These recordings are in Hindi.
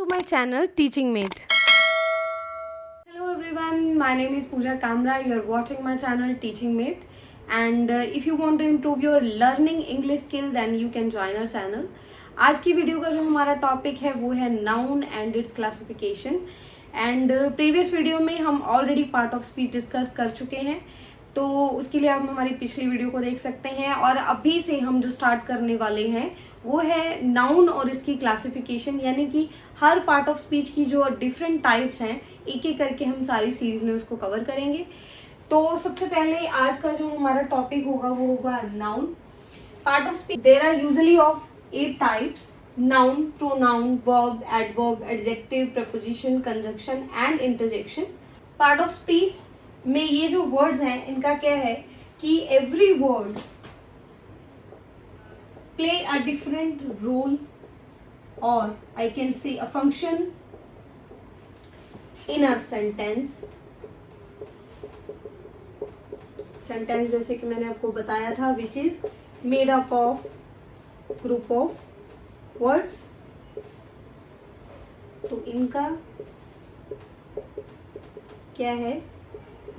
to my channel Teaching Mate. Hello everyone, my name is Pooja Kamra. You are watching my channel Teaching Mate, and if you want to improve your learning English skill then you can join our channel. आज की वीडियो का जो हमारा टॉपिक है वो है noun and its classification. And previous video में हम already part of speech discuss कर चुके हैं, तो उसके लिए आप हमारी पिछली वीडियो को देख सकते हैं. और अभी से हम जो स्टार्ट करने वाले हैं वो है नाउन और इसकी क्लासिफिकेशन, यानी कि हर पार्ट ऑफ स्पीच की जो डिफरेंट टाइप्स हैं एक एक करके हम सारी सीरीज में उसको कवर करेंगे. तो सबसे पहले आज का जो हमारा टॉपिक होगा वो होगा noun. Part of speech there are usually of 8 types: noun, pronoun, verb, adverb, adjective, preposition, conjunction and interjection. Part of speech में ये जो वर्ड्स हैं इनका क्या है कि every word play a different role, or I can say a function in a sentence. Sentence जैसे कि मैंने आपको बताया था which is made up of group of words. तो इनका क्या है,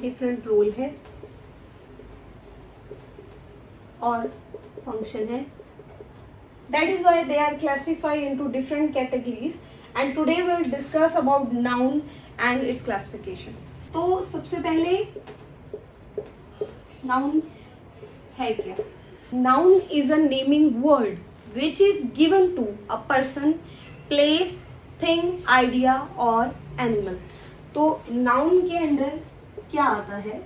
डिफरेंट रोल है और फंक्शन है. That is why they are classified into different categories, and today we will discuss about noun and its classification. तो सबसे पहले noun है क्या? Noun is a naming word which is given to a person, place, thing, idea or animal. तो noun के अंदर क्या आता है?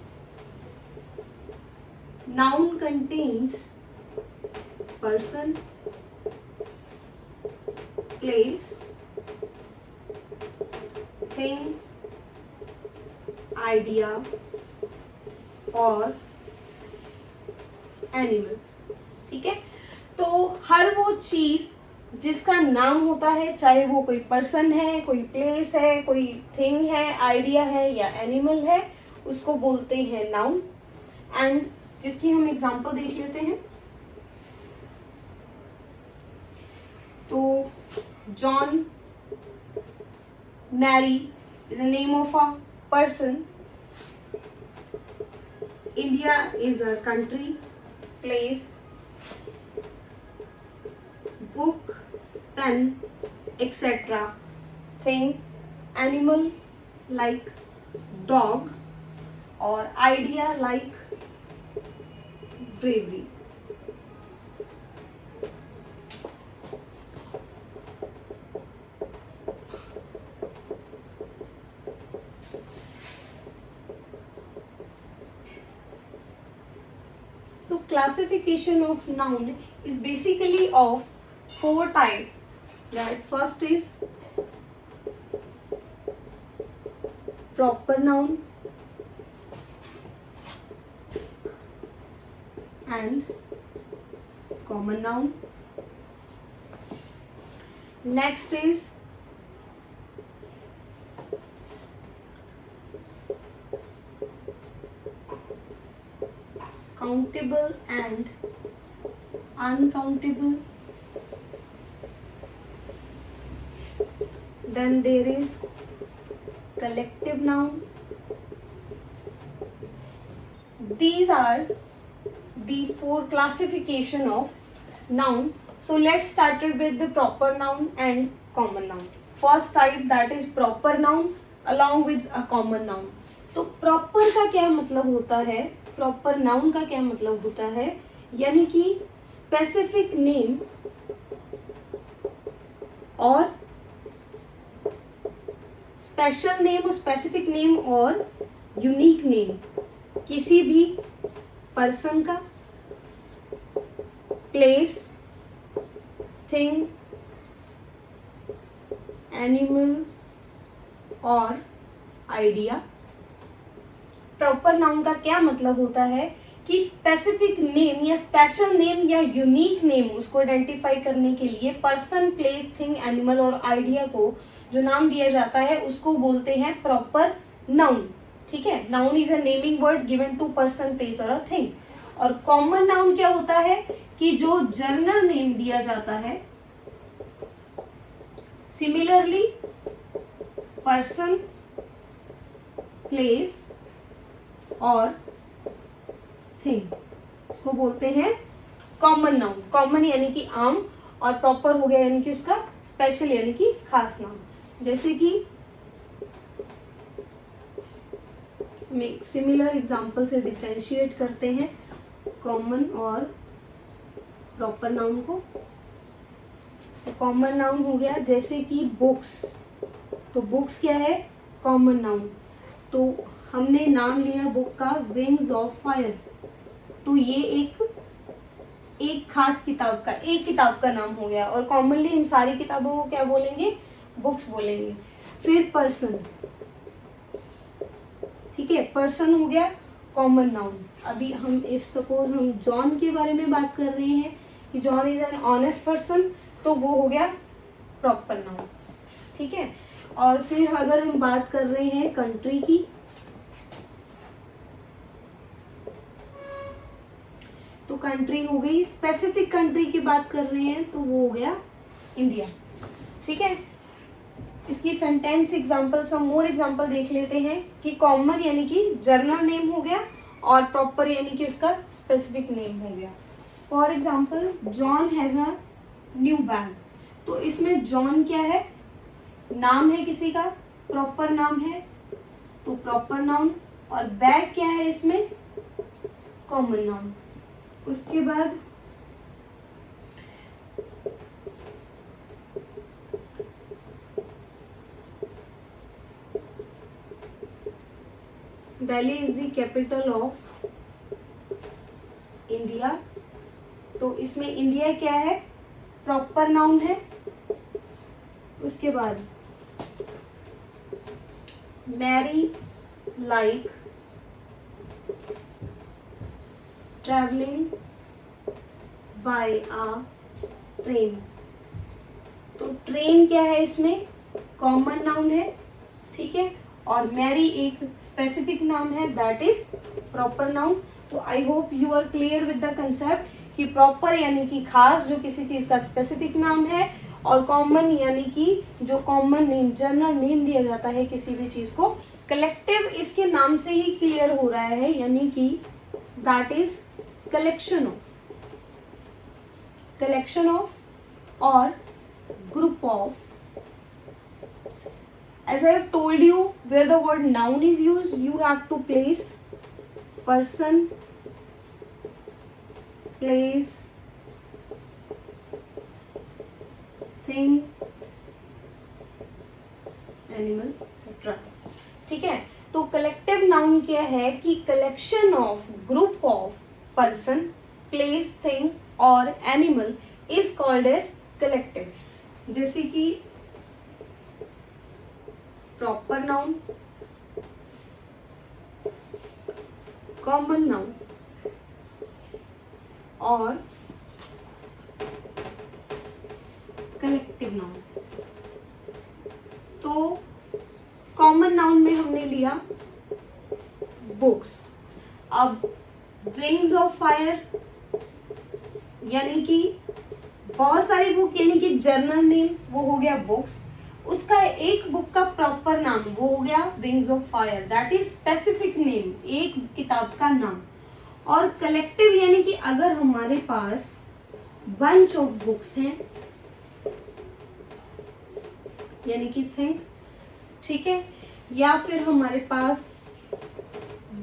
Noun contains person, place, thing, idea और एनिमल. ठीक है, तो हर वो चीज जिसका नाम होता है, चाहे वो कोई पर्सन है, कोई प्लेस है, कोई थिंग है, आइडिया है या एनिमल है, उसको बोलते हैं नाउन. एंड जिसकी हम एग्जांपल देख लेते हैं. तो John, Mary is the name of a person. India is a country, place, book, pen, etc. Thing, animal like dog, or idea like bravery. So classification of noun is basically of 4 types. That first is proper noun and common noun. Next is countable and uncountable. Then there is collective noun. These are the 4 classification of noun. So let's start with the proper noun and common noun. First type, that is proper noun along with a common noun. तो proper का क्या मतलब होता है, प्रॉपर नाउन का क्या मतलब होता है, यानी कि स्पेसिफिक नेम और स्पेशल नेम और स्पेसिफिक नेम और यूनिक नेम किसी भी पर्सन का, प्लेस, थिंग, एनिमल और आइडिया. प्रॉपर नाउन का क्या मतलब होता है कि स्पेसिफिक नेम या स्पेशल नेम या यूनिक नेम, उसको आइडेंटिफाई करने के लिए पर्सन, प्लेस, थिंग, एनिमल और आइडिया को जो नाम दिया जाता है उसको बोलते हैं प्रॉपर नाउन. ठीक है, noun is a naming word given to person, place और अ थिंग. और कॉमन नाउन क्या होता है कि जो जनरल नेम दिया जाता है, सिमिलरली पर्सन, प्लेस और थिंग, उसको बोलते हैं कॉमन नाउन। कॉमन यानी कि आम, और प्रॉपर हो गया यानी कि उसका स्पेशल यानी कि खास नाम। जैसे कि हम सिमिलर एग्जांपल से डिफरेंशिएट करते हैं कॉमन और प्रॉपर नाउन को। तो कॉमन नाउन हो गया जैसे कि बुक्स, तो बुक्स क्या है, कॉमन नाउन। तो हमने नाम लिया बुक का विंग्स ऑफ फायर, तो ये एक खास किताब का, एक किताब का नाम हो गया, और कॉमनली हम सारी किताबों को क्या बोलेंगे, बुक्स बोलेंगे। फिर पर्सन, ठीक है, पर्सन हो गया कॉमन नाउन। अभी हम इफ सपोज हम जॉन के बारे में बात कर रहे हैं कि John is an honest person, तो वो हो गया प्रॉपर नाउन, ठीक है। और फिर अगर हम बात कर रहे हैं कंट्री की, तो कंट्री हो गई, स्पेसिफिक कंट्री की बात कर रहे हैं तो वो हो गया इंडिया, ठीक है। इसकी सेंटेंस एग्जांपल, सम मोर एग्जांपल देख लेते हैं कि कॉमन यानी कि जर्नल नेम हो गया, और प्रॉपर यानी कि उसका स्पेसिफिक नेम हो गया। For example John has a new bag, तो इसमें जॉन क्या है, नाम है किसी का, प्रॉपर नाम है तो प्रॉपर नाउन, और बैग क्या है इसमें, कॉमन नाउन। उसके बाद Delhi is the capital of India, तो इसमें इंडिया क्या है, प्रॉपर नाउन है। उसके बाद Mary like travelling by a train, तो ट्रेन क्या है इसमें, कॉमन नाउन है, ठीक है, और मैरी एक स्पेसिफिक नाम है, दैट इज प्रॉपर नाउन। तो I hope you are clear with the concept कि प्रॉपर यानी कि खास, जो किसी चीज का स्पेसिफिक नाम है, और कॉमन यानी कि जो कॉमन नेम, जनरल नेम दिया जाता है किसी भी चीज को। कलेक्टिव इसके नाम से ही क्लियर हो रहा है, यानी कि दैट इज कलेक्शन ऑफ और group of. As I have told you, where the word noun is used, you have to place person, place, thing, animal, etc. ठीक है, तो कलेक्टिव नाउन क्या है कि collection of, group of person, place, thing और animal is called as collective. जैसे कि प्रॉपर नाउन, कॉमन नाउन और कलेक्टिव नाउन। तो कॉमन नाउन में हमने लिया बुक्स। अब विंग्स ऑफ फायर यानी कि बहुत सारी बुक, यानी कि जर्नल नेम, वो हो गया बुक्स। उसका एक बुक का प्रॉपर नाम वो हो गया wings of fire, that is specific name, एक किताब का नाम। और कलेक्टिव यानी कि अगर हमारे पास बंच ऑफ बुक्स हैं, यानी कि थिंग्स, ठीक है, या फिर हमारे पास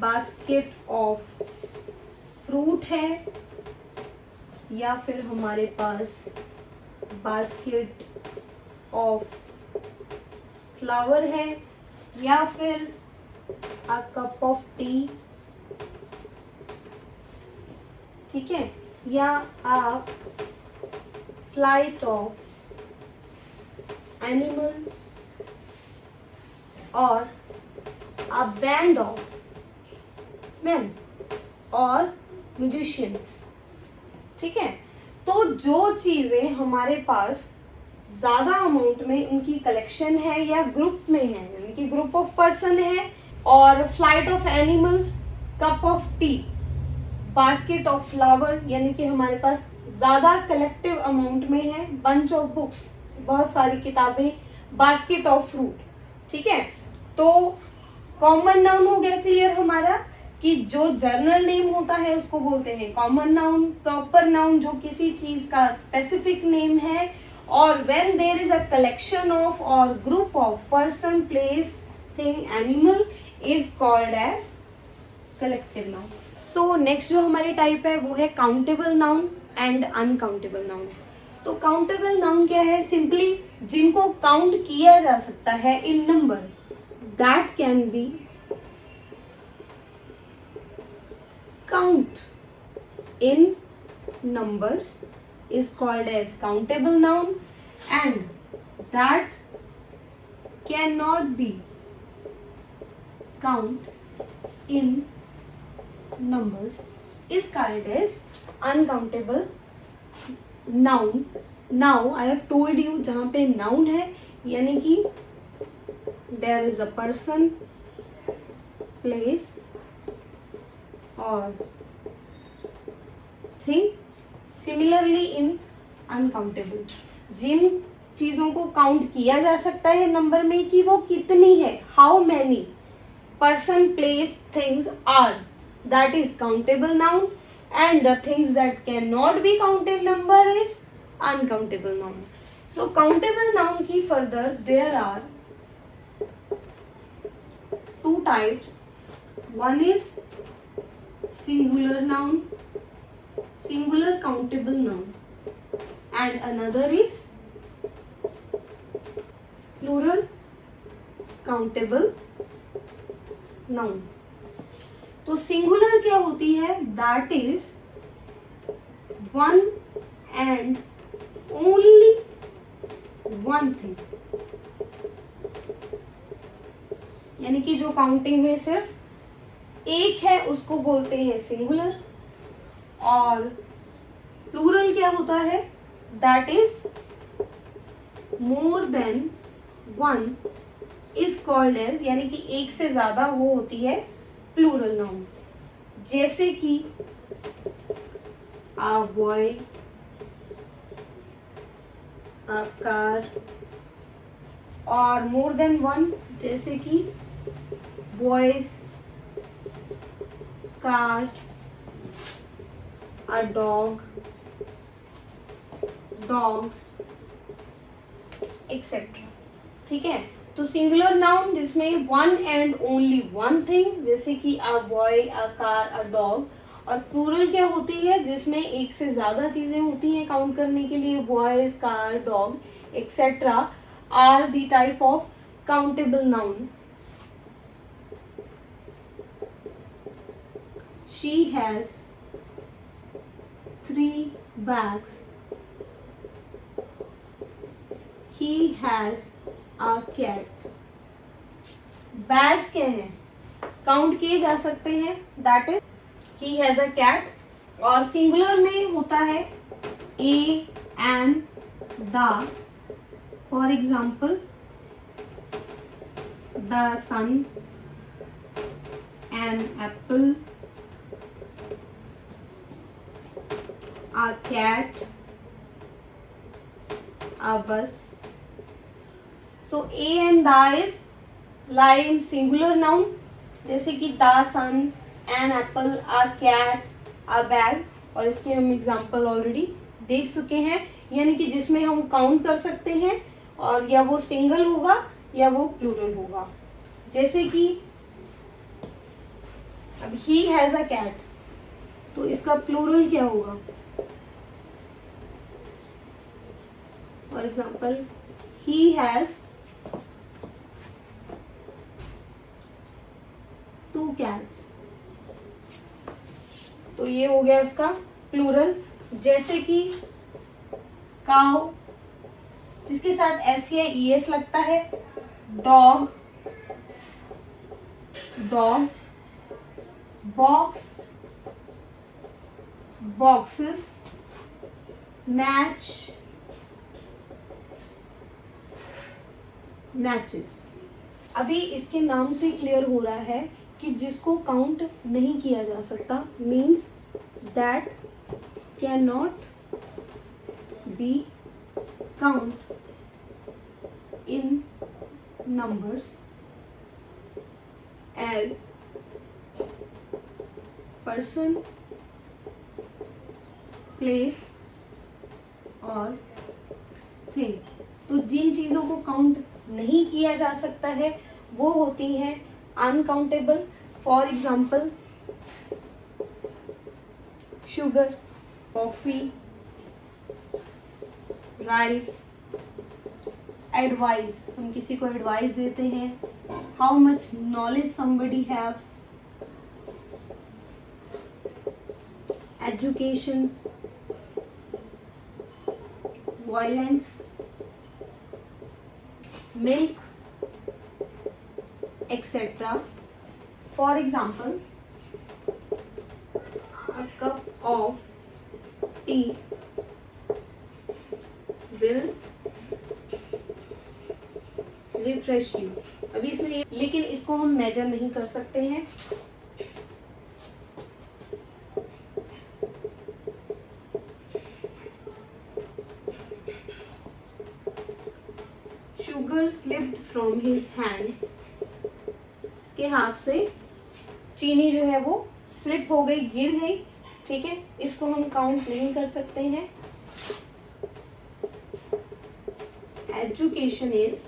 बास्केट ऑफ फ्रूट है, या फिर हमारे पास बास्केट ऑफ फ्लावर है, या फिर अ कप ऑफ टी, ठीक है, या अ फ्लाइट ऑफ एनिमल, और अ बैंड ऑफ men और म्यूजिशियंस, ठीक है। तो जो चीजें हमारे पास ज्यादा अमाउंट में इनकी कलेक्शन है या ग्रुप में है, यानी कि ग्रुप ऑफ पर्सन है, और flight of animals, cup of T, basket of flower, यानी कि हमारे पास ज्यादा कलेक्टिव अमाउंट में है, बंच ऑफ बुक्स, बहुत सारी किताबें, बास्केट ऑफ फ्रूट, ठीक है, तो कॉमन नाउन हो गया क्लियर हमारा कि जो जर्नल नेम होता है उसको बोलते हैं कॉमन नाउन। प्रॉपर नाउन जो किसी चीज का स्पेसिफिक नेम है, और when there is a collection of और group of person, place, thing, animal is called as collective noun. So next जो हमारी टाइप है वो है countable noun and uncountable noun. तो काउंटेबल नाउन क्या है? सिंपली जिनको काउंट किया जा सकता है in number, that can be count in numbers is called as countable noun, and that cannot be count in numbers is called as uncountable noun. Now I have told you जहाँ पे noun है यानी कि there is a person, place or thing. Similarly in uncountable, जिन चीजों को काउंट किया जा सकता है नंबर में कि वो कितनी है, how many person, place, things are, that is countable noun, and the things that can not be counted number is uncountable noun. So countable noun की further there are two types. One is singular noun, singular countable noun, and another is plural countable noun. तो singular क्या होती है? That is one and only one thing, यानी कि जो काउंटिंग में सिर्फ एक है उसको बोलते हैं सिंगुलर. और प्लूरल क्या होता है? That is more than one is called as, यानी कि एक से ज्यादा वो होती है प्लूरल नाउन. जैसे कि अ बॉय, अ कार, और मोर देन वन जैसे कि boys, cars, a dog, dogs, etc. ठीक है, तो सिंगुलर नाउन जिसमें one and only one thing, जैसे कि a boy, a car, a dog. और प्लूरल क्या होती है? जिसमें एक से ज्यादा चीजें होती हैं काउंट करने के लिए, boys, car, dog, etcetera are the type of countable noun. She has 3 bags. He has a cat. Bags क्या हैं? काउंट किए जा सकते हैं. That is he has a cat. और सिंगुलर में होता है a and the. For example, the sun, an apple, a cat, a bus. So a and the is lie in singular noun, जैसे कि the sun, an apple, a cat, a bag. और इसके हम एग्जाम्पल ऑलरेडी देख चुके हैं, यानी कि जिसमें हम काउंट कर सकते हैं और या वो सिंगल होगा या वो प्लूरल होगा. जैसे कि अब he has a cat, तो इसका प्लूरल क्या होगा? For example he has 2 cats. तो ये हो गया इसका प्लूरल. जैसे कि काउ, जिसके साथ एस या ई एस लगता है, dog, dog, box, boxes, match, matches. अभी इसके नाम से क्लियर हो रहा है कि जिसको काउंट नहीं किया जा सकता, means that can not B count in numbers as person, place और थिंग। तो जिन चीज़ों को काउंट नहीं किया जा सकता है वो होती हैं uncountable. For example sugar, coffee, rice. Advice, हम किसी को एडवाइस देते हैं। How much knowledge somebody have. Education, violence, milk, etc. For example, a cup of tea will refresh you. अभी इसमें ये, लेकिन इसको हम मेजर नहीं कर सकते हैं। Sugar slipped from his hand. इसके हाथ से चीनी जो है वो स्लिप हो गई, गिर गई। ठीक है, इसको हम काउंट नहीं कर सकते हैं। एजुकेशन इज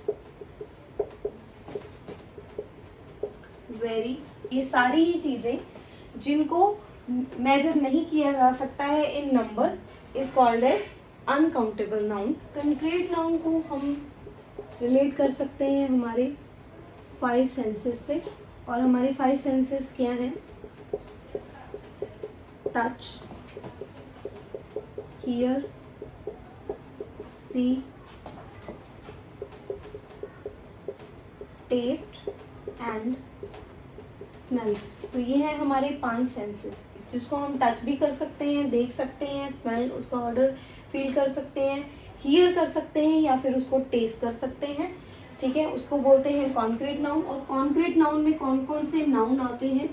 वेरी, ये सारी ही चीजें जिनको मेजर नहीं किया जा सकता है in number is called as uncountable noun. Concrete noun को हम रिलेट कर सकते हैं हमारे 5 सेंसेस से, और हमारे 5 सेंसेस क्या हैं? Touch, hear, see, taste and smell. तो ये है हमारे 5 सेंसेस, जिसको हम टच भी कर सकते हैं, देख सकते हैं, स्मेल उसका ऑर्डर फील कर सकते हैं, हियर कर सकते हैं, या फिर उसको टेस्ट कर सकते हैं। ठीक है, उसको बोलते हैं कॉन्क्रीट नाउन। और कॉन्क्रीट नाउन में कौन कौन से नाउन आते हैं?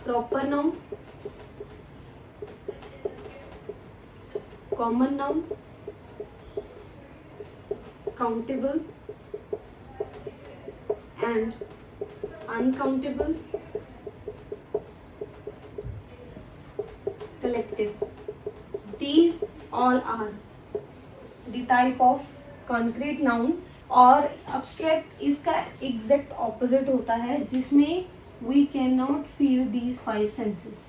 Proper noun, common noun, countable and uncountable, collective. These all are the type of concrete noun। और abstract इसका exact opposite होता है, जिसमें we cannot feel these 5 senses,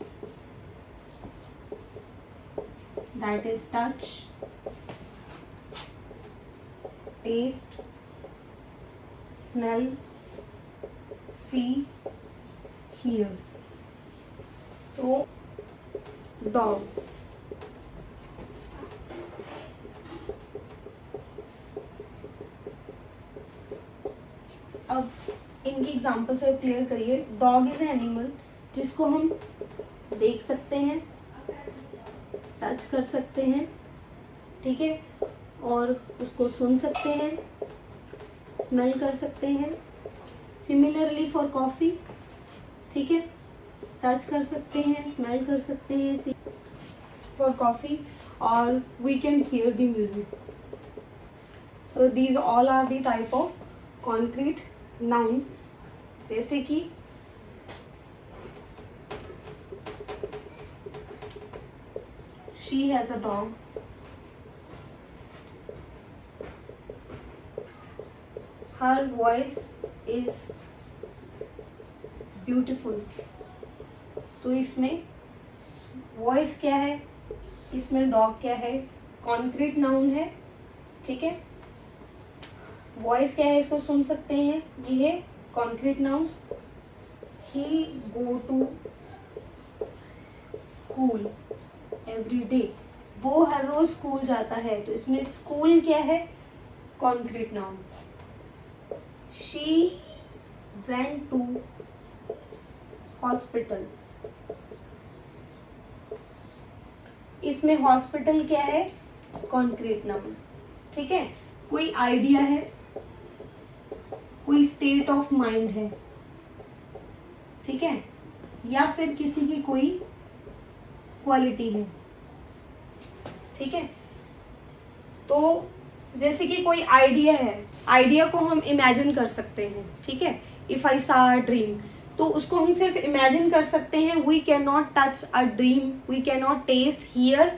that is touch, taste, smell, see, hear। तो डॉग, अब इनकी एग्जांपल से क्लियर करिए। डॉग इज एनिमल जिसको हम देख सकते हैं, टच कर सकते हैं, ठीक है, और उसको सुन सकते हैं, स्मेल कर सकते हैं। सिमिलरली फॉर कॉफी, ठीक है, टच कर सकते हैं, स्मेल कर सकते हैं फॉर कॉफी, और we can hear the music. So these all are the type of concrete noun. जैसे कि she has a dog, her voice is beautiful. तो इसमें वॉइस क्या है, इसमें डॉग क्या है, कॉन्क्रीट नाउन है। ठीक है, वॉइस क्या है, इसको सुन सकते हैं, ये है concrete noun. He go to school every day, वो हर रोज स्कूल जाता है, तो इसमें स्कूल क्या है, concrete noun. She went to hospital, इसमें हॉस्पिटल क्या है, कॉन्क्रीट नाउन। ठीक है, कोई आइडिया है, कोई स्टेट ऑफ माइंड है, ठीक है, या फिर किसी की कोई क्वालिटी है। ठीक है, तो जैसे कि कोई आइडिया है, आइडिया को हम इमेजिन कर सकते हैं, ठीक है। इफ आई सा अ ड्रीम, तो उसको हम सिर्फ इमेजिन कर सकते हैं। We can not touch a dream, we can not taste, hear,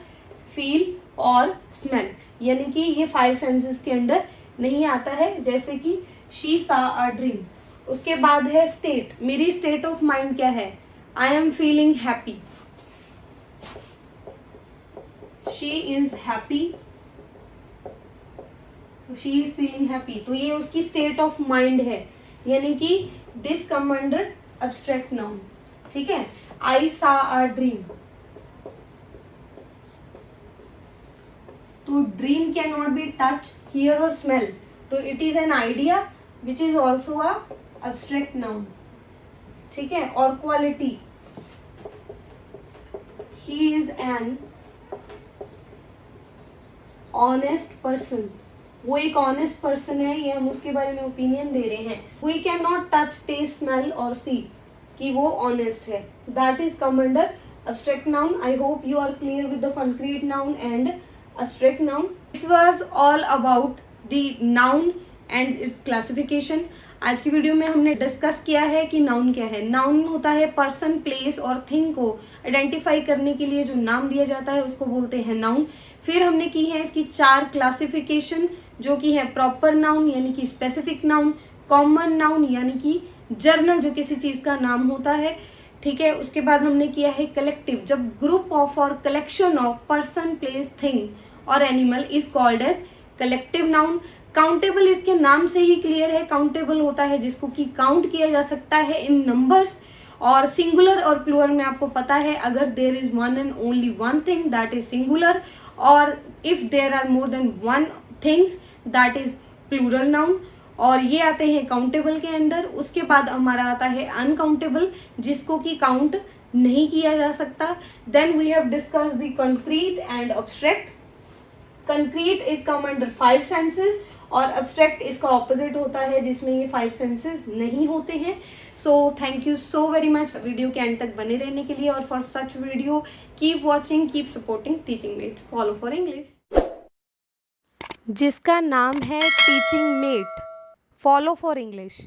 feel और स्मेल, यानी कि ये 5 सेंसेस के अंदर नहीं आता है। जैसे कि शी सा अ ड्रीम। उसके बाद है स्टेट, मेरी स्टेट ऑफ माइंड क्या है, I am feeling happy, she is happy, she is feeling happy, तो ये उसकी स्टेट ऑफ माइंड है, यानी कि this come under abstract noun, ठीक है। आई सा अ ड्रीम, तो dream can not be touch, here और स्मेल, तो it is an idea which is also a abstract noun, ठीक है। और quality, he is an honest person, वो एक ऑनेस्ट पर्सन है, ये हम उसके बारे में ओपिनियन दे रहे हैं। We can not touch, taste, smell और सी कि वो ऑनेस्ट है, that is come under abstract noun. I hope you are clear with the concrete noun and abstract noun. This was all about the noun and its classification. आज की वीडियो में हमने डिस्कस किया है कि नाउन क्या है। नाउन होता है पर्सन, प्लेस और थिंग को आइडेंटिफाई करने के लिए जो नाम दिया जाता है उसको बोलते हैं नाउन। फिर हमने की है इसकी 4 क्लासिफिकेशन, जो कि है प्रॉपर नाउन यानी कि स्पेसिफिक नाउन, कॉमन नाउन यानी कि जर्नल जो किसी चीज का नाम होता है, ठीक है। उसके बाद हमने किया है कलेक्टिव, जब ग्रुप ऑफ और collection of person, place, thing और animal is called as collective noun. Countable इसके नाम से ही क्लियर है, काउंटेबल होता है जिसको कि काउंट किया जा सकता है इन नंबर्स। और सिंगुलर और प्लूरल में आपको पता है, अगर there is one and only one thing that is singular, और if there are more than one things that is plural noun. और ये आते हैं काउंटेबल के अंदर। उसके बाद हमारा आता है अनकाउंटेबल, जिसको कि काउंट नहीं किया जा सकता। Then we have discuss the concrete and abstract. Concrete is come under 5 senses और अब्स्ट्रैक्ट इसका ऑपोजिट होता है, जिसमें ये 5 सेंसेस नहीं होते हैं। So thank you so very much video के एंड तक बने रहने के लिए। और for such video keep watching, keep supporting teaching mate, follow for English, जिसका नाम है teaching mate, follow for English.